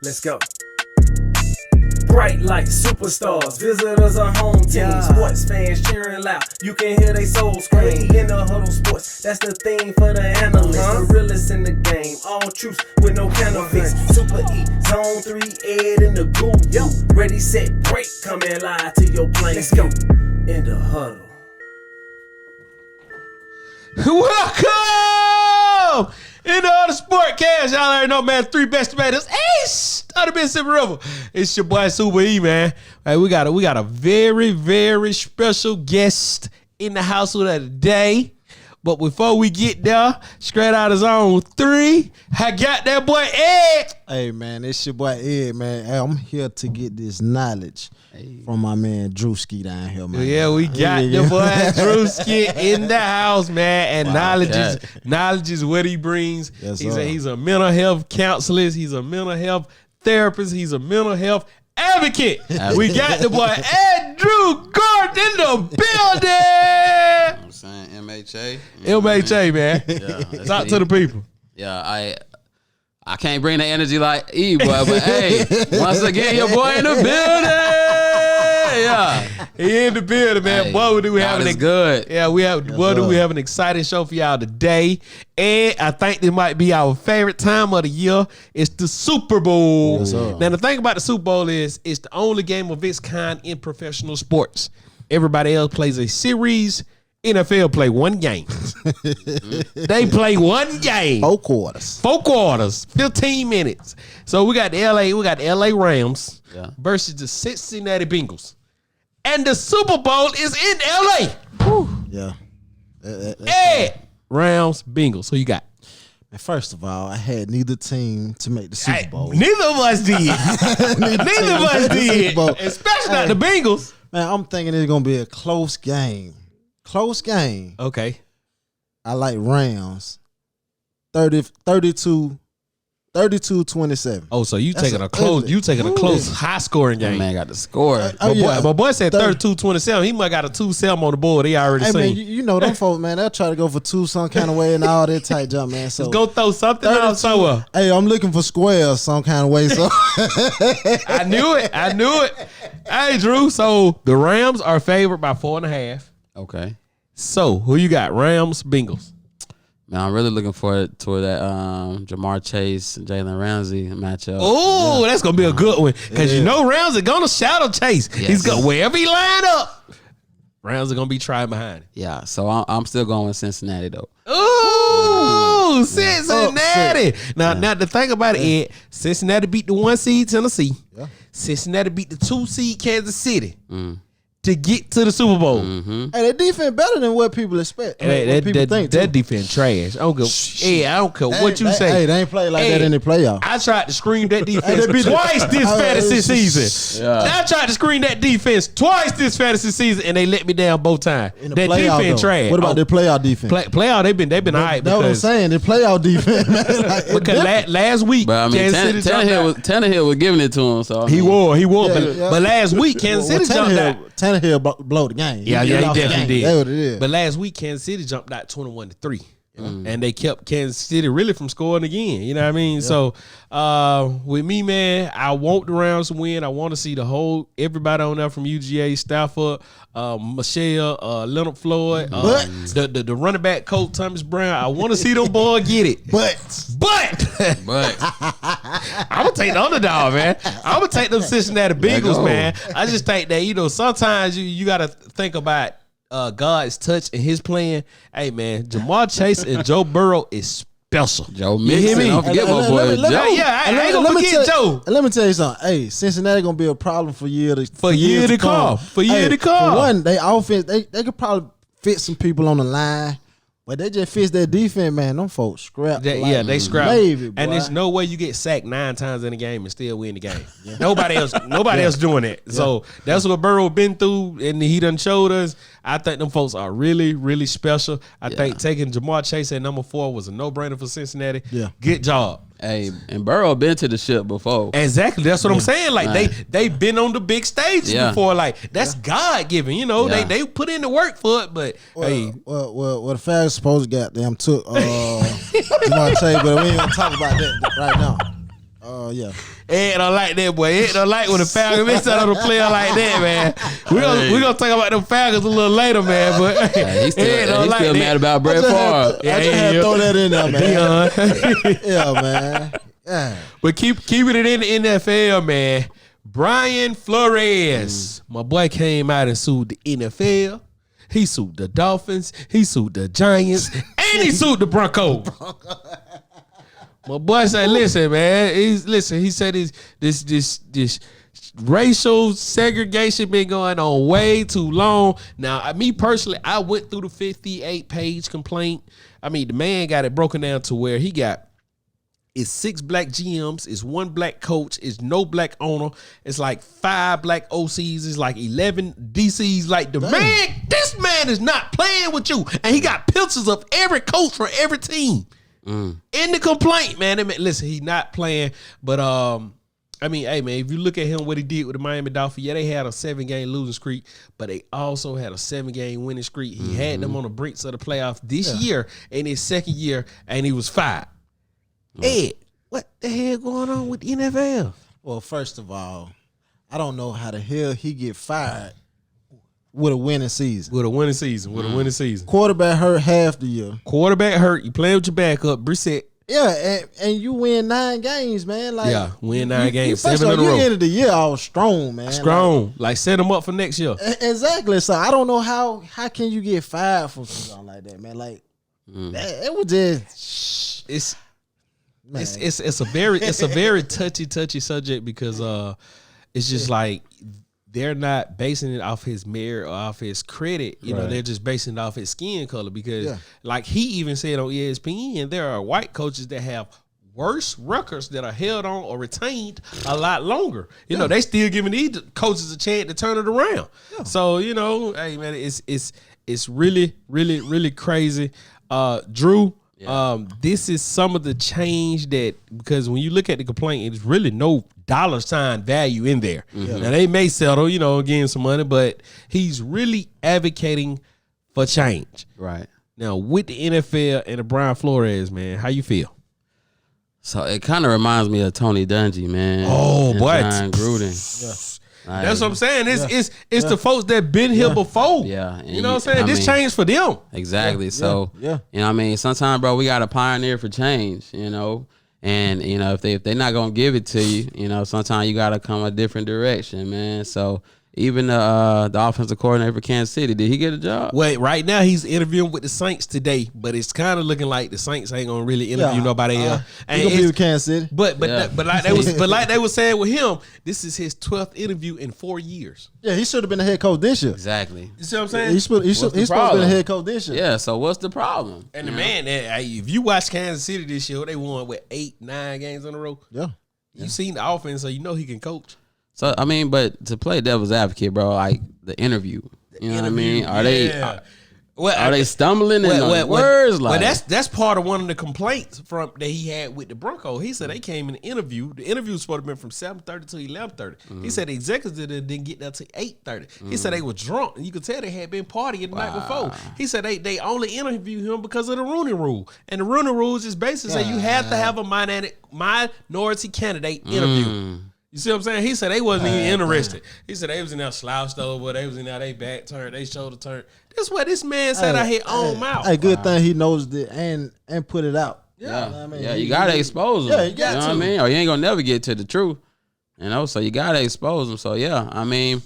Let's go. Bright lights, superstars, visitors are home teams, sports fans cheering loud. You can hear they souls scream in the huddle sports. That's the thing for the analysts, the realest in the game. All truths with no counterfeits. Super E, Zone 3, Ed in the goo. Yo, ready, set, break, coming live to your plane. Let's go. In the huddle. Welcome into all the Sportcast. Y'all already know, man. Three best debaters east of the Mississippi River. It's your boy Super E, man. Hey, we got a very, very special guest in the household of the day. But before we get there, straight out of Zone 3, I got that boy Ed. Hey, man, it's your boy Ed, man. Hey, I'm here to get this knowledge from my man Drewski down here, man. Yeah, we got the boy Drewski in the house, man. And knowledge is what he brings. Yes, he's a mental health counselor. He's a mental health therapist. He's a mental health advocate. We got the boy Ed Drew Gordon in the building. I'm saying MHA. MHA, man. Yeah, Talk to the people. Yeah, I can't bring the energy like E, boy, but hey, once again, your boy in the building. Yeah, he in the building, man. Hey, boy, do we have good. Yeah, we have. Do we have an exciting show for y'all today? And I think this might be our favorite time of the year. It's the Super Bowl. Yes, now, the thing about the Super Bowl is it's the only game of its kind in professional sports. Everybody else plays a series. NFL play one game. They play one game. 4 quarters. 4 quarters, 15 minutes. So we got the LA Rams versus the Cincinnati Bengals. And the Super Bowl is in LA. Yeah. Rams, Bengals. Who you got? And first of all, I had neither team to make the Super Bowl. Neither of us did. Neither of us did. Especially not the Bengals. Man, I'm thinking it's going to be a close game. Close game. Okay. I like Rams. 32-27. Oh, so you taking a close high scoring game. Man, got the score. My boy said 32-27. He might got a 2-7 on the board. He already seen. Man, you know them folks, man, they'll try to go for 2 some kind of way and all that type jump, man. So let's go throw something out somewhere. Hey, I'm looking for squares some kind of way. So I knew it. Hey, Drew. So the Rams are favored by 4.5. Okay. So who you got? Rams, Bengals. Man, I'm really looking forward to that Jamar Chase and Jalen Ramsey matchup. Oh, that's gonna be a good one because you know Ramsey gonna shadow Chase. Yes. He's gonna wherever he line up. Rams are gonna be trying behind it. Yeah, so I'm still going with Cincinnati though. Ooh, Cincinnati. Now the thing about it, Ed, Cincinnati beat the 1 seed Tennessee. Yeah. Cincinnati beat the 2 seed Kansas City. To get to the Super Bowl. Hey, that defense better than what people expect. That defense trash. I don't care what you say. Hey, they ain't play like that in the playoffs. I tried to scream that defense twice this fantasy season. I tried to scream that defense twice this fantasy season, and they let me down both times. That defense trash. What about their playoff defense? Playoff, they've been all right. That's what I'm saying. The playoff defense, man. Because last week, but I mean, Tannehill was giving it to him. So he won. But last week, Kansas City jumped out. Tannehill blow the game. Yeah, he definitely did. That's what it is. But last week, Kansas City jumped out 21-3. And they kept Kansas City really from scoring again. You know what I mean? Yeah. So with me, man, I want the Rams to win. I want to see everybody on there from UGA, Stafford, Michelle, Leonard Floyd, the running back coach Thomas Brown. I want to see them boys get it. But I'm gonna take the underdog, man. I'm gonna take them Cincinnati Bengals, man. I just think that sometimes you gotta think about God's touch and his plan. Hey, man, Jamar Chase and Joe Burrow is special. Joe Mixon, don't forget my boy Joe. I ain't gonna forget Joe. Let me tell you something. Hey, Cincinnati gonna be a problem for years to come. For one, they offense, they could probably fit some people on the line. But they just fix their defense, man. Them folks scrap. They scrap. Baby, and there's no way you get sacked 9 times in a game and still win the game. Nobody else doing it. Yeah. So that's what Burrow been through, and he done showed us. I think them folks are really, really special. I think taking Jamar Chase at number 4 was a no-brainer for Cincinnati. Yeah. Good job. Hey, and Burrow been to the ship before. Exactly. That's what I'm saying. Like they been on the big stages before. Like that's God given. They put in the work for it. But the fans supposed to goddamn took Jamar Chase, but we ain't gonna talk about that right now. Ed don't like that, boy. Ed don't like when the Falcons miss out on a player like that, man. We gonna talk about them Falcons a little later, man. But He's still that. mad about Brett Favre. I just had to throw that in there, man. Yeah, man. Yeah. But keeping it in the NFL, man. Brian Flores, my boy, came out and sued the NFL. He sued the Dolphins. He sued the Giants, and he sued the Broncos. My boy said, "Listen, man. He said this racial segregation been going on way too long. Now, me personally, I went through the 58-page complaint. I mean, the man got it broken down to where he got it's 6 black GMs, it's 1 black coach, it's no black owner, it's like 5 black OCs, it's like 11 DCs. Like this man is not playing with you, and he got pictures of every coach for every team in the complaint, man. Listen, he not playing, but I mean, hey, man, if you look at him, what he did with the Miami Dolphins, yeah, they had a 7-game losing streak, but they also had a 7-game winning streak. He had them on the brinks of the playoffs this year in his second year, and he was fired. Ed, what the hell going on with the NFL? Well, first of all, I don't know how the hell he get fired with a winning season. With a winning season. Quarterback hurt half the year. Quarterback hurt. You playing with your backup. Brissett. Yeah, and you win 9 games, man. Like, yeah, win 9 games, 7 in a you row. ended the year all strong, man. Strong. Like set them up for next year. Exactly. So I don't know how can you get fired for something like that, man. Like it was just It's a very touchy subject because it's just like they're not basing it off his merit or off his credit. You know, they're just basing it off his skin color because like he even said on ESPN, there are white coaches that have worse records that are held on or retained a lot longer. You know, they still giving these coaches a chance to turn it around. Yeah. So, you know, hey man, it's really, really, really crazy. Drew, this is some of the change that, because when you look at the complaint, it's really no dollar sign value in there. Now they may settle, you know, getting some money, but he's really advocating for change. Right. Now with the NFL and the Brian Flores, man, how you feel? So it kind of reminds me of Tony Dungy, man. Oh, and boy. John Gruden. Like, that's what I'm saying. It's the folks that been here before. Yeah. You know what I'm saying? This changed for them. Exactly. So, you know what I mean? Sometimes, bro, we got to pioneer for change, you know? And, you know, if they're not going to give it to you, you know, sometimes you got to come a different direction, man. So, even the offensive coordinator for Kansas City, did he get a job? Well, right now he's interviewing with the Saints today, but it's kind of looking like the Saints ain't gonna really interview nobody else. And he's gonna be with Kansas City. But like they was saying with him, this is his 12th interview in 4 years. Yeah, he should have been the head coach this year. Exactly. You see what I'm saying? He's supposed to be the head coach this year. Yeah. So what's the problem? And the man, if you watch Kansas City this year, they won with 8, 9 games in a row. Yeah. You seen the offense, so you know he can coach. So I mean, but to play devil's advocate, bro, like the interview, you know what I mean? Are they stumbling in words? Like, well, that's part of one of the complaints that he had with the Broncos. He said they came in the interview. The interview was supposed to have been from 7:30 to 11:30. He said the executives didn't get there till 8:30. He said they were drunk, and you could tell they had been partying the night before. He said they only interviewed him because of the Rooney Rule, and the Rooney Rules is basically say you have to have a minority candidate interview. You see what I'm saying? He said they wasn't even interested. He said they was in there slouched over. They was in there, they back turned, they shoulder turned. That's what this man said out here on mouth. Hey, good thing he knows it and put it out. Yeah, you know what I mean? Yeah, you gotta expose them. Yeah, you got know to. what I mean? Or you ain't gonna never get to the truth. You know, so you gotta expose them. So yeah, I mean,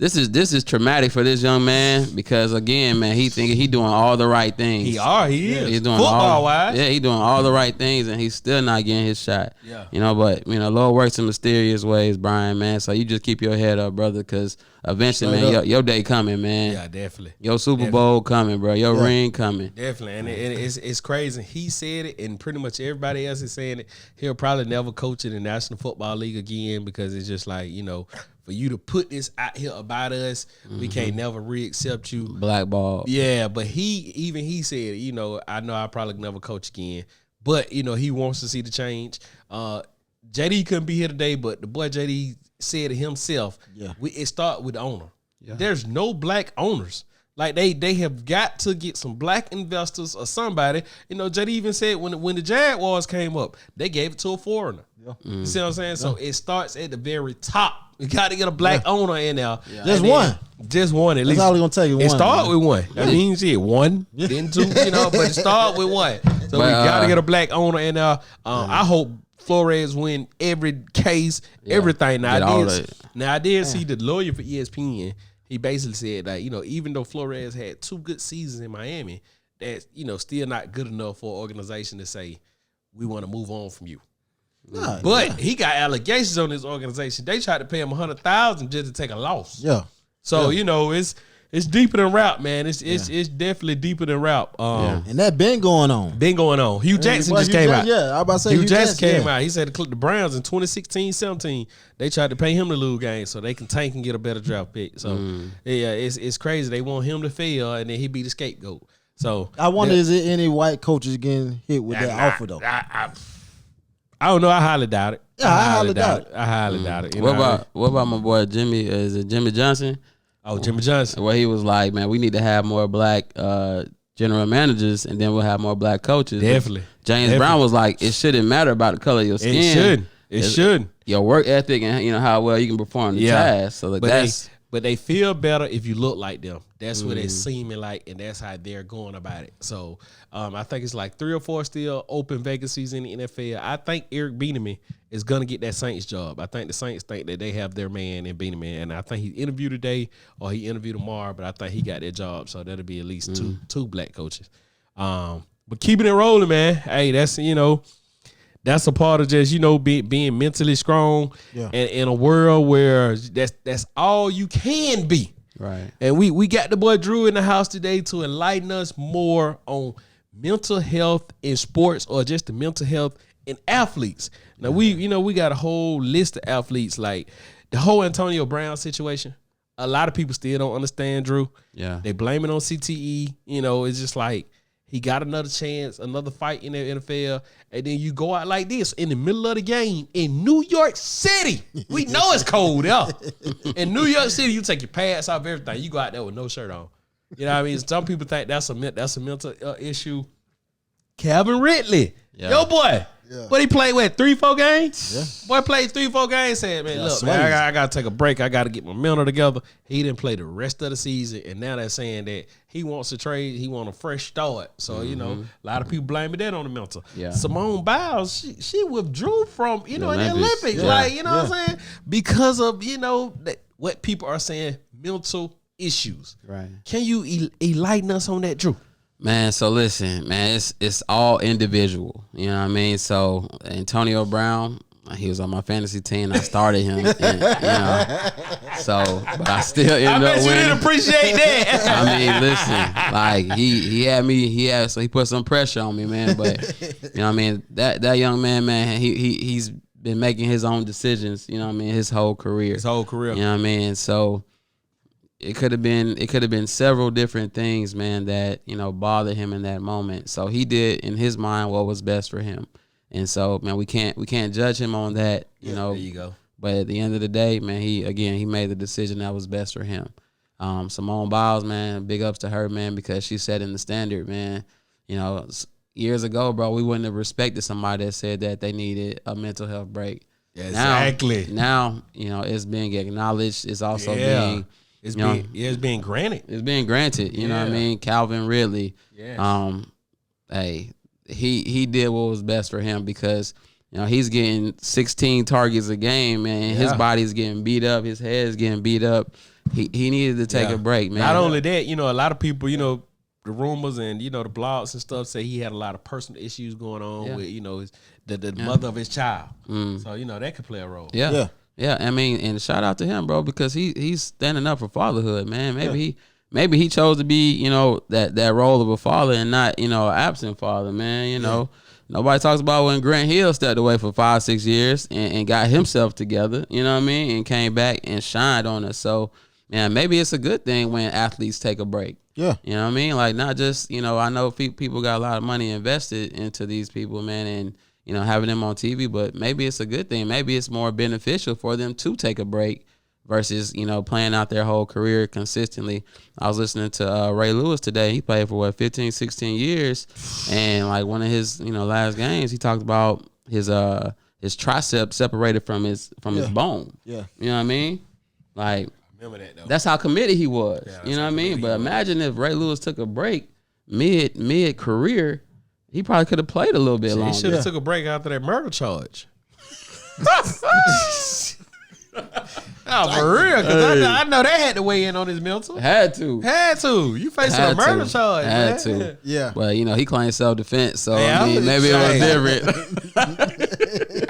this is traumatic for this young man because again, man, he thinking he doing all the right things. He is. He's doing football wise. Yeah, he doing all the right things and he's still not getting his shot. Yeah. You know, but you know, Lord works in mysterious ways, Brian, man. So you just keep your head up, brother, because eventually, man, your day coming, man. Yeah, definitely. Your Super Bowl coming, bro. Your ring coming. Definitely. And it's crazy. He said it, and pretty much everybody else is saying it. He'll probably never coach in the National Football League again because it's just like, you know, for you to put this out here about us, we can't never re-accept you. Blackball. Yeah, but he said, you know I'll probably never coach again. But, you know, he wants to see the change. JD couldn't be here today, but the boy JD said it himself. Yeah. It start with the owner. Yeah. There's no black owners. Like they have got to get some black investors or somebody. You know, JD even said when the Jaguars came up, they gave it to a foreigner. Yeah. You see what I'm saying? So it starts at the very top. You got to get a black owner in there. Yeah. Just one. Just one at least. That's all we're gonna tell you. It start with one. That means one, then two. You know, but it start with one. So we got to get a black owner in there. I hope Flores win every case, everything. Now I did see the lawyer for ESPN. He basically said that, you know, even though Flores had 2 good seasons in Miami, that's, you know, still not good enough for an organization to say, we want to move on from you. But he got allegations on his organization. They tried to pay him $100,000 just to take a loss. Yeah. So, you know, it's deeper than rap, man. It's definitely deeper than rap. And that been going on. Hugh Jackson just came out. Yeah, I was about to say Hugh Jackson came out. He said the Browns in 2016-17, they tried to pay him to lose games so they can tank and get a better draft pick. So, yeah, it's crazy. They want him to fail, and then he be the scapegoat. So I wonder, is there any white coaches getting hit with that offer, though? I don't know. I highly doubt it. Yeah, I highly doubt it. I highly doubt it. What about my boy Jimmy? Is it Jimmy Johnson? Oh, Jimmy Johnson. Well, he was like, man, we need to have more black general managers, and then we'll have more black coaches. Definitely. James Brown was like, it shouldn't matter about the color of your skin. It shouldn't. Your work ethic and, you know, how well you can perform the task. So but they feel better if you look like them. That's what it's seeming like, and that's how they're going about it. So I think it's like 3 or 4 still open vacancies in the NFL. I think Eric Bieniemy is going to get that Saints job. I think the Saints think that they have their man in Bieniemy, and I think he interviewed today or he interviewed tomorrow, but I think he got that job. So that'll be at least two black coaches. But keeping it rolling, man. Hey, that's, you know, that's a part of just, you know, being mentally strong and in a world where that's all you can be. Right. And we got the boy Drew in the house today to enlighten us more on mental health in sports, or just the mental health in athletes. Now we got a whole list of athletes, like the whole Antonio Brown situation. A lot of people still don't understand Drew. Yeah. They blame it on CTE. You know, it's just like, he got another chance, another fight in the NFL, and then you go out like this in the middle of the game in New York City. We know it's cold out. In New York City, you take your pads off, everything. You go out there with no shirt on. You know what I mean? Some people think that's a mental issue. Calvin Ridley, yo boy. Yeah. But he played, 3-4 games? Yeah. Boy played 3-4 games, said, man, look, man, I got to take a break. I got to get my mental together. He didn't play the rest of the season, and now they're saying that he wants to trade. He want a fresh start. So, you know, a lot of people blaming that on the mental. Yeah. Simone Biles, she withdrew from, you know, in the Olympics. Yeah. Like, you know what I'm saying? Because of, you know, what people are saying, mental issues. Right. Can you enlighten us on that, Drew? Man, so listen, man, it's all individual. You know what I mean? So Antonio Brown, he was on my fantasy team. I started him, and, you know. So, but I still ended up winning. You didn't appreciate that. I mean, listen, like he put some pressure on me, man. But you know what I mean? That young man, he's been making his own decisions. You know what I mean? His whole career. You know what I mean? So. It could have been several different things, man, that, you know, bothered him in that moment. So he did in his mind what was best for him. And so, man, we can't judge him on that, you know. There you go. But at the end of the day, man, he made the decision that was best for him. Simone Biles, man, big ups to her, man, because she set in the standard, man. You know, years ago, bro, we wouldn't have respected somebody that said that they needed a mental health break. Yeah, exactly. Now, you know, it's being acknowledged. It's also being it's being granted. It's being granted. You know what I mean? Calvin Ridley. Yes. Hey, he did what was best for him, because, you know, he's getting 16 targets a game, man. His body's getting beat up. His head's getting beat up. He needed to take a break, man. Not only that, you know, a lot of people, you know, the rumors and, you know, the blogs and stuff say he had a lot of personal issues going on with, you know, the mother of his child. So, you know, that could play a role. Yeah, I mean, and shout out to him, bro, because he's standing up for fatherhood, man. Maybe he chose to be, you know, that role of a father and not, you know, an absent father, man. You know, nobody talks about when Grant Hill stepped away for 5-6 years and got himself together, you know what I mean, and came back and shined on us. So, man, maybe it's a good thing when athletes take a break. Yeah. You know what I mean? Like, not just, you know, I know people got a lot of money invested into these people, man, and, you know, having them on TV, but maybe it's a good thing. Maybe it's more beneficial for them to take a break versus, you know, playing out their whole career consistently. I was listening to Ray Lewis today. He played for 15, 16 years. And like one of his, you know, last games, he talked about his tricep separated from his bone. Yeah. You know what I mean? Like, remember that though. That's how committed he was. You know what I mean? But imagine if Ray Lewis took a break mid career, he probably could have played a little bit longer. He should have took a break after that murder charge. Oh, for real? Because I know they had to weigh in on his mental. Had to. You facing a murder charge. Had man. to. Yeah. Well, you know, he claimed self-defense, so I mean, maybe it was different.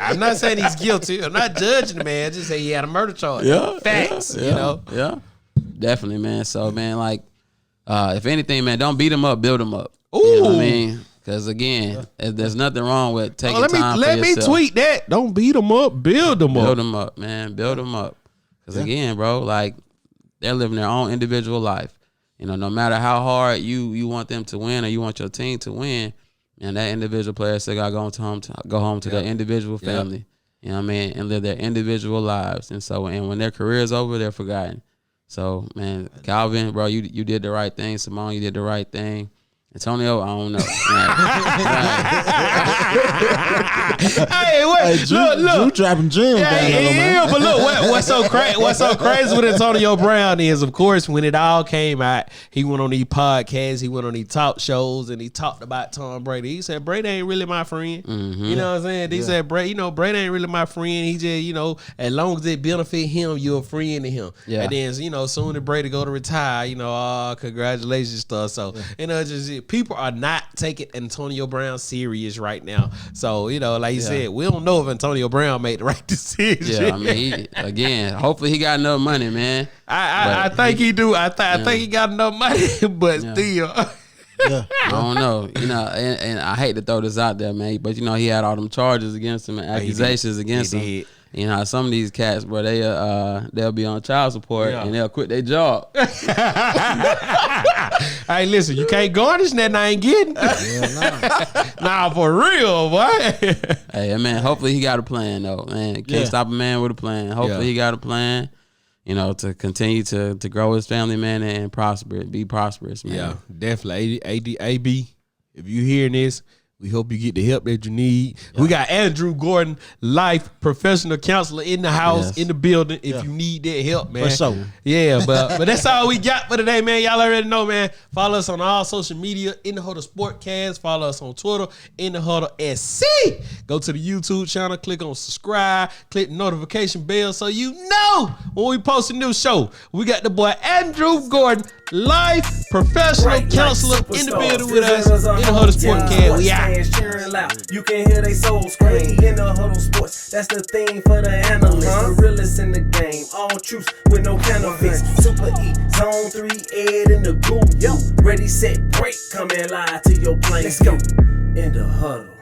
I'm not saying he's guilty. I'm not judging the man. Just say he had a murder charge. Yeah. Facts, you know? Yeah. Definitely, man. So, man, like, if anything, man, don't beat him up, build him up. Ooh. You know what I mean? Because, again, there's nothing wrong with taking time for yourself. Let me tweet that. Don't beat them up, build them up. Build them up, man. Build them up. Because, again, bro, like, they're living their own individual life. You know, no matter how hard you want them to win or you want your team to win, and that individual player still got to go home to their individual family. You know what I mean? And live their individual lives. And so, and when their career is over, they're forgotten. So, man, Calvin, bro, you did the right thing. Simone, you did the right thing. Antonio, I don't know. Hey, wait, look. Drew dropping gems down there, man. But look, what's so crazy with Antonio Brown is, of course, when it all came out, he went on these podcasts, he went on these talk shows, and he talked about Tom Brady. He said, Brady ain't really my friend. Mm-hmm. You know what I'm saying? He said, Brady ain't really my friend. He just, you know, as long as it benefit him, you're a friend to him. Yeah. And then, you know, soon as Brady go to retire, you know, congratulations stuff. So, you know, just people are not taking Antonio Brown serious right now. So, you know, like you said, we don't know if Antonio Brown made the right decision. Yeah, I mean, again, hopefully he got enough money, man. I think he do. I think he got enough money, but still. I don't know. You know, and I hate to throw this out there, man, but you know, he had all them charges against him and accusations against him. You know, some of these cats, bro, they'll be on child support and they'll quit their job. Hey, listen, you can't garnish that I ain't getting. Nah, for real, boy. Hey, man, hopefully he got a plan, though, man. Can't stop a man with a plan. Hopefully he got a plan, you know, to continue to grow his family, man, and be prosperous, man. Yeah, definitely. AB, if you hearing this, we hope you get the help that you need. Yeah. We got Andrew Gordon, life professional counselor in the house, in the building. If you need that help, man. For sure. Yeah, but that's all we got for today, man. Y'all already know, man. Follow us on all social media, In the Huddle Sportcast. Follow us on Twitter, In the Huddle SC. Go to the YouTube channel, click on subscribe, click the notification bell so you know when we post a new show. We got the boy Andrew Gordon, life professional counselor in the building with us. In the Huddle Sportcast. We out. Cheering loud, you can hear they souls scream. In the Huddle Sports, that's the thing for the analysts. The realest in the game, all truths with no counterfeits. Super E, Zone 3, Ed in the goo. Yo, ready, set, break, coming live to your plane. Let's go. In the Huddle.